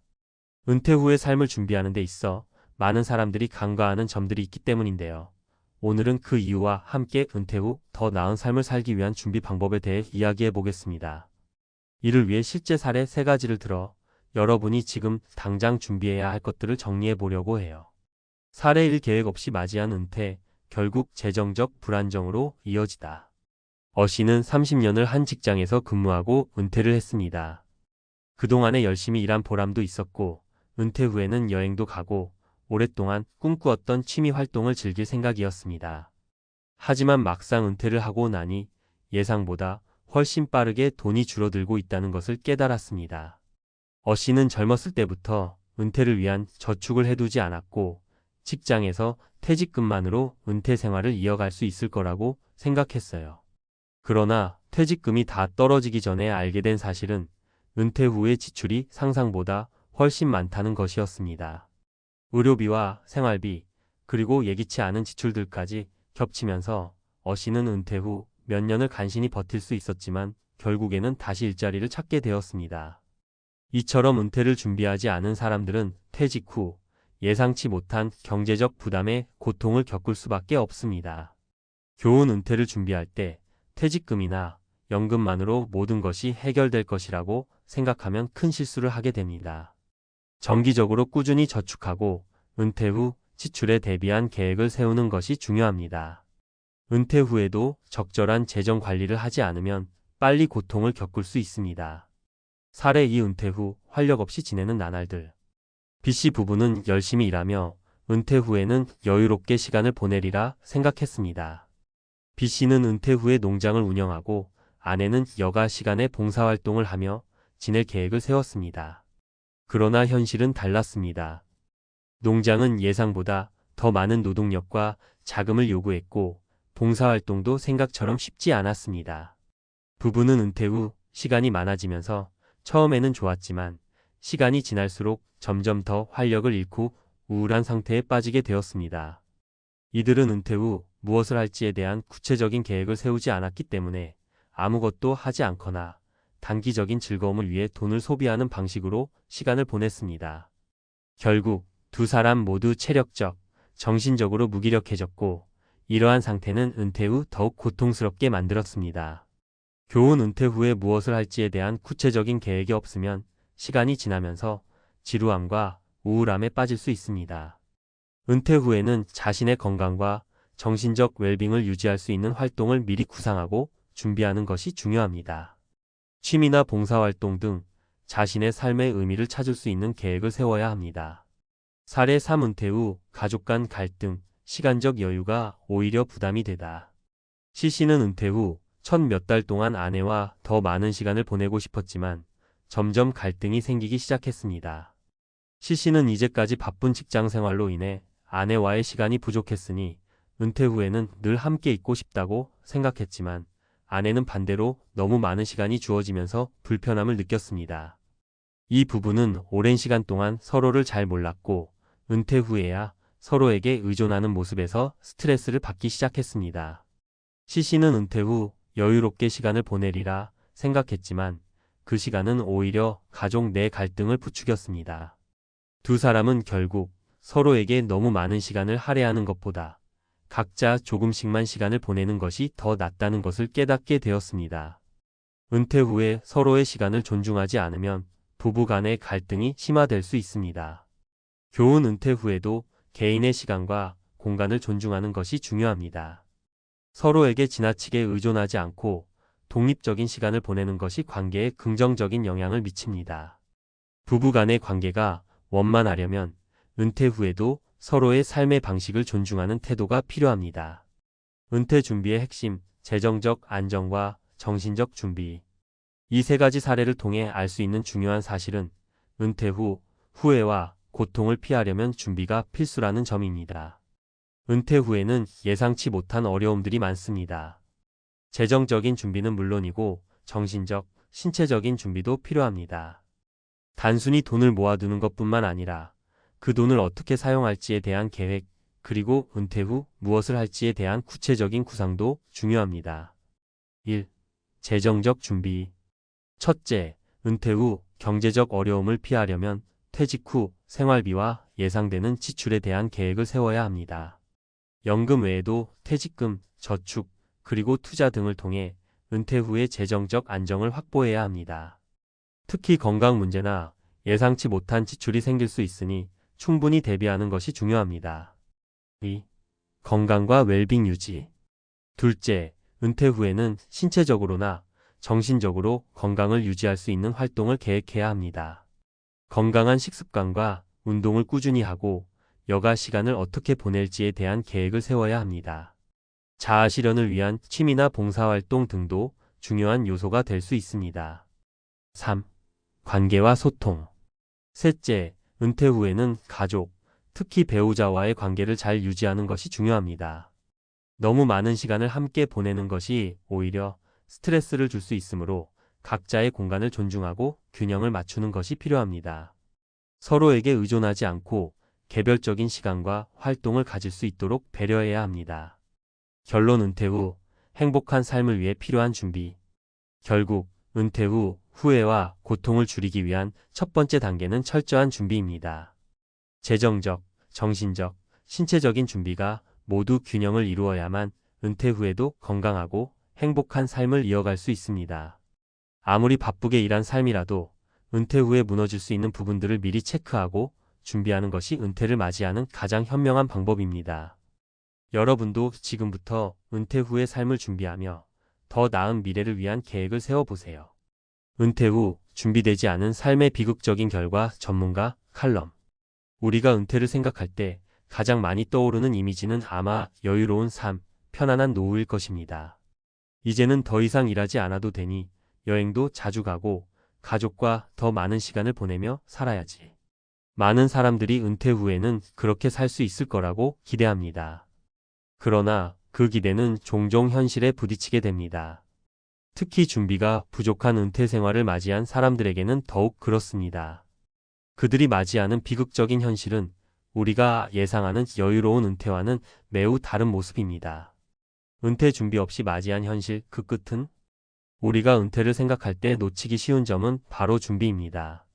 은퇴 후의 삶을 준비하는 데 있어 많은 사람들이 간과하는 점들이 있기 때문인데요. 오늘은 그 이유와 함께 은퇴 후 더 나은 삶을 살기 위한 준비 방법에 대해 이야기해 보겠습니다. 이를 위해 실제 사례 3가지를 들어 여러분이 지금 당장 준비해야 할 것들을 정리해 보려고 해요. 사례 1. 계획 없이 맞이한 은퇴, 결국 재정적 불안정으로 이어지다. 어 씨는 30년을 한 직장에서 근무하고 은퇴를 했습니다. 그동안에 열심히 일한 보람도 있었고, 은퇴 후에는 여행도 가고, 오랫동안 꿈꾸었던 취미 활동을 즐길 생각이었습니다. 하지만 막상 은퇴를 하고 나니 예상보다 훨씬 빠르게 돈이 줄어들고 있다는 것을 깨달았습니다. 어 씨는 젊었을 때부터 은퇴를 위한 저축을 해두지 않았고, 직장에서 퇴직금만으로 은퇴 생활을 이어갈 수 있을 거라고 생각했어요. 그러나 퇴직금이 다 떨어지기 전에 알게 된 사실은 은퇴 후의 지출이 상상보다 훨씬 많다는 것이었습니다. 의료비와 생활비, 그리고 예기치 않은 지출들까지 겹치면서 어 씨는 은퇴 후 몇 년을 간신히 버틸 수 있었지만 결국에는 다시 일자리를 찾게 되었습니다. 이처럼 은퇴를 준비하지 않은 사람들은 퇴직 후 예상치 못한 경제적 부담에 고통을 겪을 수밖에 없습니다. 교훈: 은퇴를 준비할 때 퇴직금이나 연금만으로 모든 것이 해결될 것이라고 생각하면 큰 실수를 하게 됩니다. 정기적으로 꾸준히 저축하고 은퇴 후 지출에 대비한 계획을 세우는 것이 중요합니다. 은퇴 후에도 적절한 재정 관리를 하지 않으면 빨리 고통을 겪을 수 있습니다. 사례 2. 은퇴 후 활력 없이 지내는 나날들. B씨 부부는 열심히 일하며 은퇴 후에는 여유롭게 시간을 보내리라 생각했습니다. B씨는 은퇴 후에 농장을 운영하고 아내는 여가 시간에 봉사활동을 하며 지낼 계획을 세웠습니다. 그러나 현실은 달랐습니다. 농장은 예상보다 더 많은 노동력과 자금을 요구했고 봉사활동도 생각처럼 쉽지 않았습니다. 부부는 은퇴 후 시간이 많아지면서 처음에는 좋았지만 시간이 지날수록 점점 더 활력을 잃고 우울한 상태에 빠지게 되었습니다. 이들은 은퇴 후 무엇을 할지에 대한 구체적인 계획을 세우지 않았기 때문에 아무것도 하지 않거나 단기적인 즐거움을 위해 돈을 소비하는 방식으로 시간을 보냈습니다. 결국 두 사람 모두 체력적, 정신적으로 무기력해졌고 이러한 상태는 은퇴 후 더욱 고통스럽게 만들었습니다. 교훈: 은퇴 후에 무엇을 할지에 대한 구체적인 계획이 없으면 시간이 지나면서 지루함과 우울함에 빠질 수 있습니다. 은퇴 후에는 자신의 건강과 정신적 웰빙을 유지할 수 있는 활동을 미리 구상하고 준비하는 것이 중요합니다. 취미나 봉사활동 등 자신의 삶의 의미를 찾을 수 있는 계획을 세워야 합니다. 사례 3. 은퇴 후 가족 간 갈등, 시간적 여유가 오히려 부담이 되다. C씨는 은퇴 후 첫 몇 달 동안 아내와 더 많은 시간을 보내고 싶었지만 점점 갈등이 생기기 시작했습니다. C씨는 이제까지 바쁜 직장 생활로 인해 아내와의 시간이 부족했으니 은퇴 후에는 늘 함께 있고 싶다고 생각했지만 아내는 반대로 너무 많은 시간이 주어지면서 불편함을 느꼈습니다. 이 부부는 오랜 시간 동안 서로를 잘 몰랐고 은퇴 후에야 서로에게 의존하는 모습에서 스트레스를 받기 시작했습니다. C씨는 은퇴 후 여유롭게 시간을 보내리라 생각했지만 그 시간은 오히려 가족 내 갈등을 부추겼습니다. 두 사람은 결국 서로에게 너무 많은 시간을 할애하는 것보다 각자 조금씩만 시간을 보내는 것이 더 낫다는 것을 깨닫게 되었습니다. 은퇴 후에 서로의 시간을 존중하지 않으면 부부 간의 갈등이 심화될 수 있습니다. 교훈: 은퇴 후에도 개인의 시간과 공간을 존중하는 것이 중요합니다. 서로에게 지나치게 의존하지 않고 독립적인 시간을 보내는 것이 관계에 긍정적인 영향을 미칩니다. 부부 간의 관계가 원만하려면 은퇴 후에도 서로의 삶의 방식을 존중하는 태도가 필요합니다. 은퇴 준비의 핵심: 재정적 안정과 정신적 준비. 이 3가지 사례를 통해 알 수 있는 중요한 사실은 은퇴 후 후회와 고통을 피하려면 준비가 필수라는 점입니다. 은퇴 후에는 예상치 못한 어려움들이 많습니다. 재정적인 준비는 물론이고 정신적, 신체적인 준비도 필요합니다. 단순히 돈을 모아두는 것뿐만 아니라 그 돈을 어떻게 사용할지에 대한 계획, 그리고 은퇴 후 무엇을 할지에 대한 구체적인 구상도 중요합니다. 1. 재정적 준비. 첫째, 은퇴 후 경제적 어려움을 피하려면 퇴직 후 생활비와 예상되는 지출에 대한 계획을 세워야 합니다. 연금 외에도 퇴직금, 저축, 그리고 투자 등을 통해 은퇴 후의 재정적 안정을 확보해야 합니다. 특히 건강 문제나 예상치 못한 지출이 생길 수 있으니 충분히 대비하는 것이 중요합니다. 2. 건강과 웰빙 유지. 둘째, 은퇴 후에는 신체적으로나 정신적으로 건강을 유지할 수 있는 활동을 계획해야 합니다. 건강한 식습관과 운동을 꾸준히 하고 여가 시간을 어떻게 보낼지에 대한 계획을 세워야 합니다. 자아 실현을 위한 취미나 봉사활동 등도 중요한 요소가 될 수 있습니다. 3. 관계와 소통. 셋째, 은퇴 후에는 가족, 특히 배우자와의 관계를 잘 유지하는 것이 중요합니다. 너무 많은 시간을 함께 보내는 것이 오히려 스트레스를 줄 수 있으므로 각자의 공간을 존중하고 균형을 맞추는 것이 필요합니다. 서로에게 의존하지 않고 개별적인 시간과 활동을 가질 수 있도록 배려해야 합니다. 결론. 은퇴 후 행복한 삶을 위해 필요한 준비. 결국 은퇴 후 후회와 고통을 줄이기 위한 첫 번째 단계는 철저한 준비입니다. 재정적, 정신적, 신체적인 준비가 모두 균형을 이루어야만 은퇴 후에도 건강하고 행복한 삶을 이어갈 수 있습니다. 아무리 바쁘게 일한 삶이라도 은퇴 후에 무너질 수 있는 부분들을 미리 체크하고 준비하는 것이 은퇴를 맞이하는 가장 현명한 방법입니다. 여러분도 지금부터 은퇴 후의 삶을 준비하며 더 나은 미래를 위한 계획을 세워보세요. 은퇴 후 준비되지 않은 삶의 비극적인 결과 전문가 칼럼. 우리가 은퇴를 생각할 때 가장 많이 떠오르는 이미지는 아마 여유로운 삶, 편안한 노후일 것입니다. 이제는 더 이상 일하지 않아도 되니 여행도 자주 가고 가족과 더 많은 시간을 보내며 살아야지. 많은 사람들이 은퇴 후에는 그렇게 살 수 있을 거라고 기대합니다. 그러나 그 기대는 종종 현실에 부딪히게 됩니다. 특히 준비가 부족한 은퇴 생활을 맞이한 사람들에게는 더욱 그렇습니다. 그들이 맞이하는 비극적인 현실은 우리가 예상하는 여유로운 은퇴와는 매우 다른 모습입니다. 은퇴 준비 없이 맞이한 현실, 그 끝은? 우리가 은퇴를 생각할 때 놓치기 쉬운 점은 바로 준비입니다.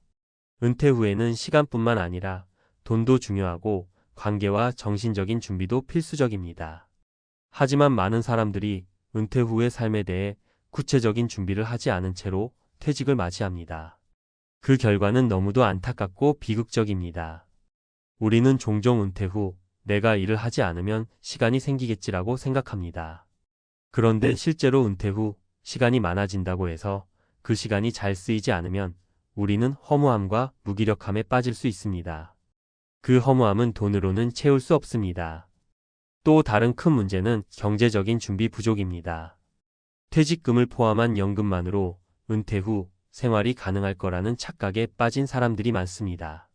은퇴 후에는 시간뿐만 아니라 돈도 중요하고 관계와 정신적인 준비도 필수적입니다. 하지만 많은 사람들이 은퇴 후의 삶에 대해 구체적인 준비를 하지 않은 채로 퇴직을 맞이합니다. 그 결과는 너무도 안타깝고 비극적입니다. 우리는 종종 은퇴 후 내가 일을 하지 않으면 시간이 생기겠지라고 생각합니다. 그런데 실제로 은퇴 후 시간이 많아진다고 해서 그 시간이 잘 쓰이지 않으면 우리는 허무함과 무기력함에 빠질 수 있습니다. 그 허무함은 돈으로는 채울 수 없습니다. 또 다른 큰 문제는 경제적인 준비 부족입니다. 퇴직금을 포함한 연금만으로 은퇴 후 생활이 가능할 거라는 착각에 빠진 사람들이 많습니다.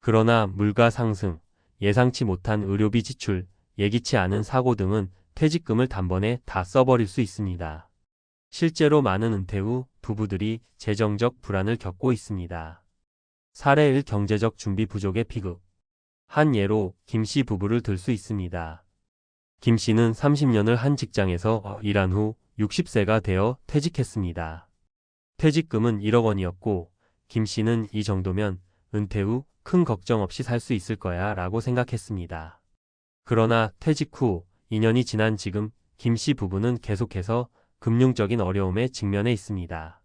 그러나 물가 상승, 예상치 못한 의료비 지출, 예기치 않은 사고 등은 퇴직금을 단번에 다 써버릴 수 있습니다. 실제로 많은 은퇴 후 부부들이 재정적 불안을 겪고 있습니다. 사례 1. 경제적 준비 부족의 비극. 한 예로 김씨 부부를 들 수 있습니다. 김씨는 30년을 한 직장에서 일한 후 60세가 되어 퇴직했습니다. 퇴직금은 1억 원이었고 김씨는 이 정도면 은퇴 후 큰 걱정 없이 살 수 있을 거야 라고 생각했습니다. 그러나 퇴직 후 2년이 지난 지금 김씨 부부는 계속해서 금융적인 어려움에 직면해 있습니다.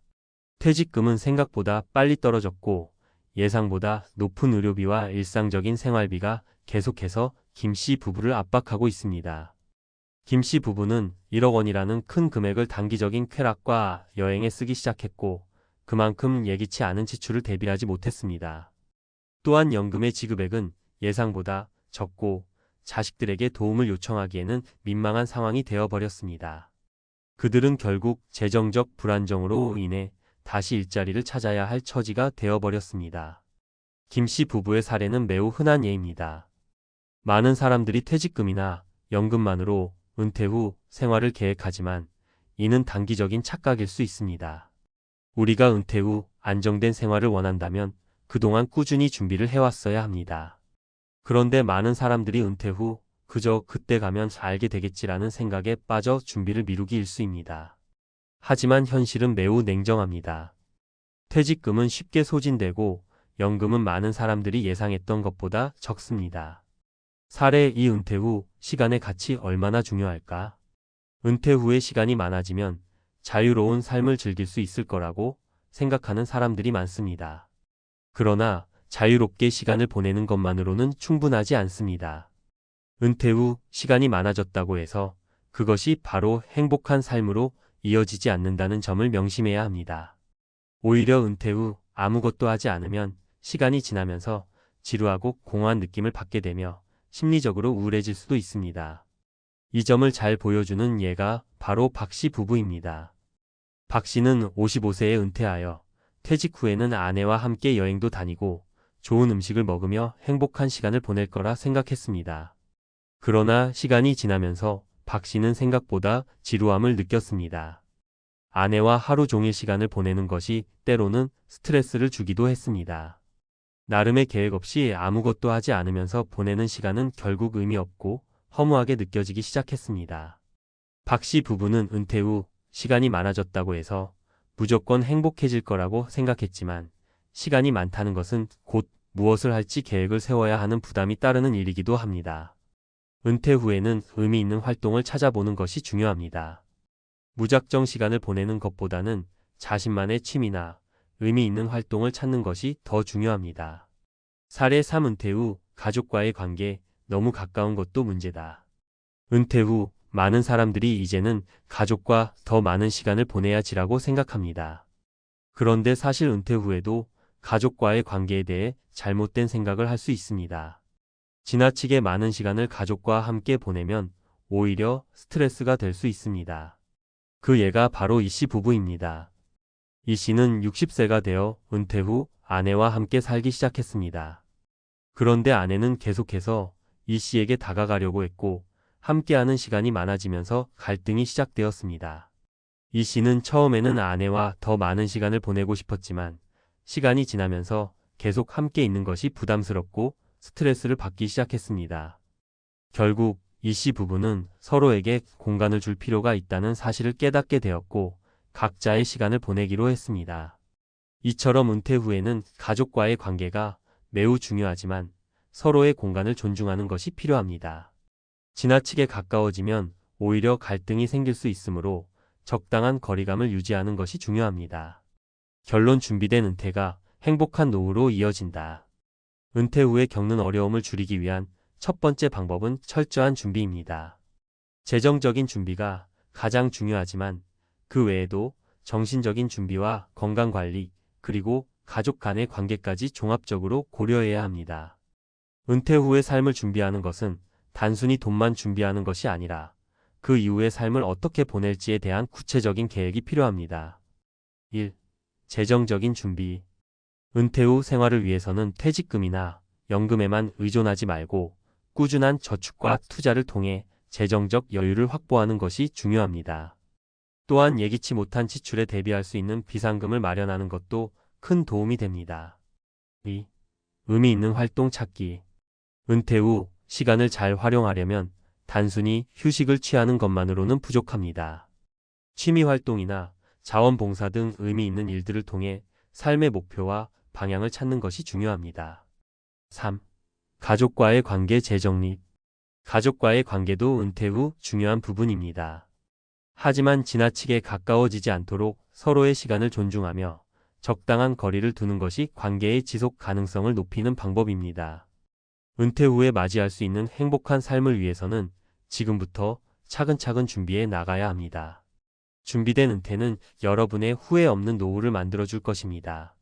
퇴직금은 생각보다 빨리 떨어졌고 예상보다 높은 의료비와 일상적인 생활비가 계속해서 김씨 부부를 압박하고 있습니다. 김씨 부부는 1억 원이라는 큰 금액을 단기적인 쾌락과 여행에 쓰기 시작했고 그만큼 예기치 않은 지출을 대비하지 못했습니다. 또한 연금의 지급액은 예상보다 적고 자식들에게 도움을 요청하기에는 민망한 상황이 되어버렸습니다. 그들은 결국 재정적 불안정으로 인해 다시 일자리를 찾아야 할 처지가 되어버렸습니다. 김 씨 부부의 사례는 매우 흔한 예입니다. 많은 사람들이 퇴직금이나 연금만으로 은퇴 후 생활을 계획하지만 이는 단기적인 착각일 수 있습니다. 우리가 은퇴 후 안정된 생활을 원한다면 그동안 꾸준히 준비를 해왔어야 합니다. 그런데 많은 사람들이 은퇴 후 그저 그때 가면 알게 되겠지라는 생각에 빠져 준비를 미루기 일쑤입니다. 하지만 현실은 매우 냉정합니다. 퇴직금은 쉽게 소진되고 연금은 많은 사람들이 예상했던 것보다 적습니다. 사례 2. 은퇴 후 시간의 가치 얼마나 중요할까? 은퇴 후에 시간이 많아지면 자유로운 삶을 즐길 수 있을 거라고 생각하는 사람들이 많습니다. 그러나 자유롭게 시간을 보내는 것만으로는 충분하지 않습니다. 은퇴 후 시간이 많아졌다고 해서 그것이 바로 행복한 삶으로 이어지지 않는다는 점을 명심해야 합니다. 오히려 은퇴 후 아무것도 하지 않으면 시간이 지나면서 지루하고 공허한 느낌을 받게 되며 심리적으로 우울해질 수도 있습니다. 이 점을 잘 보여주는 예가 바로 박 씨 부부입니다. 박 씨는 55세에 은퇴하여 퇴직 후에는 아내와 함께 여행도 다니고 좋은 음식을 먹으며 행복한 시간을 보낼 거라 생각했습니다. 그러나 시간이 지나면서 박 씨는 생각보다 지루함을 느꼈습니다. 아내와 하루 종일 시간을 보내는 것이 때로는 스트레스를 주기도 했습니다. 나름의 계획 없이 아무것도 하지 않으면서 보내는 시간은 결국 의미 없고 허무하게 느껴지기 시작했습니다. 박 씨 부부는 은퇴 후 시간이 많아졌다고 해서 무조건 행복해질 거라고 생각했지만 시간이 많다는 것은 곧 무엇을 할지 계획을 세워야 하는 부담이 따르는 일이기도 합니다. 은퇴 후에는 의미 있는 활동을 찾아보는 것이 중요합니다. 무작정 시간을 보내는 것보다는 자신만의 취미나 의미 있는 활동을 찾는 것이 더 중요합니다. 사례 3. 은퇴 후 가족과의 관계 너무 가까운 것도 문제다. 은퇴 후 많은 사람들이 이제는 가족과 더 많은 시간을 보내야지라고 생각합니다. 그런데 사실 은퇴 후에도 가족과의 관계에 대해 잘못된 생각을 할 수 있습니다. 지나치게 많은 시간을 가족과 함께 보내면 오히려 스트레스가 될 수 있습니다. 그 예가 바로 이 씨 부부입니다. 이 씨는 60세가 되어 은퇴 후 아내와 함께 살기 시작했습니다. 그런데 아내는 계속해서 이 씨에게 다가가려고 했고 함께하는 시간이 많아지면서 갈등이 시작되었습니다. 이 씨는 처음에는 아내와 더 많은 시간을 보내고 싶었지만 시간이 지나면서 계속 함께 있는 것이 부담스럽고 스트레스를 받기 시작했습니다. 결국 이 씨 부부는 서로에게 공간을 줄 필요가 있다는 사실을 깨닫게 되었고 각자의 시간을 보내기로 했습니다. 이처럼 은퇴 후에는 가족과의 관계가 매우 중요하지만 서로의 공간을 존중하는 것이 필요합니다. 지나치게 가까워지면 오히려 갈등이 생길 수 있으므로 적당한 거리감을 유지하는 것이 중요합니다. 결론. 준비된 은퇴가 행복한 노후로 이어진다. 은퇴 후에 겪는 어려움을 줄이기 위한 첫 번째 방법은 철저한 준비입니다. 재정적인 준비가 가장 중요하지만 그 외에도 정신적인 준비와 건강관리, 그리고 가족 간의 관계까지 종합적으로 고려해야 합니다. 은퇴 후의 삶을 준비하는 것은 단순히 돈만 준비하는 것이 아니라 그 이후의 삶을 어떻게 보낼지에 대한 구체적인 계획이 필요합니다. 1. 재정적인 준비. 은퇴 후 생활을 위해서는 퇴직금이나 연금에만 의존하지 말고 꾸준한 저축과 투자를 통해 재정적 여유를 확보하는 것이 중요합니다. 또한 예기치 못한 지출에 대비할 수 있는 비상금을 마련하는 것도 큰 도움이 됩니다. 2. 의미 있는 활동 찾기. 은퇴 후 시간을 잘 활용하려면 단순히 휴식을 취하는 것만으로는 부족합니다. 취미 활동이나 자원봉사 등 의미 있는 일들을 통해 삶의 목표와 방향을 찾는 것이 중요합니다. 3. 가족과의 관계 재정립. 가족과의 관계도 은퇴 후 중요한 부분입니다. 하지만 지나치게 가까워지지 않도록 서로의 시간을 존중하며 적당한 거리를 두는 것이 관계의 지속 가능성을 높이는 방법입니다. 은퇴 후에 맞이할 수 있는 행복한 삶을 위해서는 지금부터 차근차근 준비해 나가야 합니다. 준비된 은퇴는 여러분의 후회 없는 노후를 만들어줄 것입니다.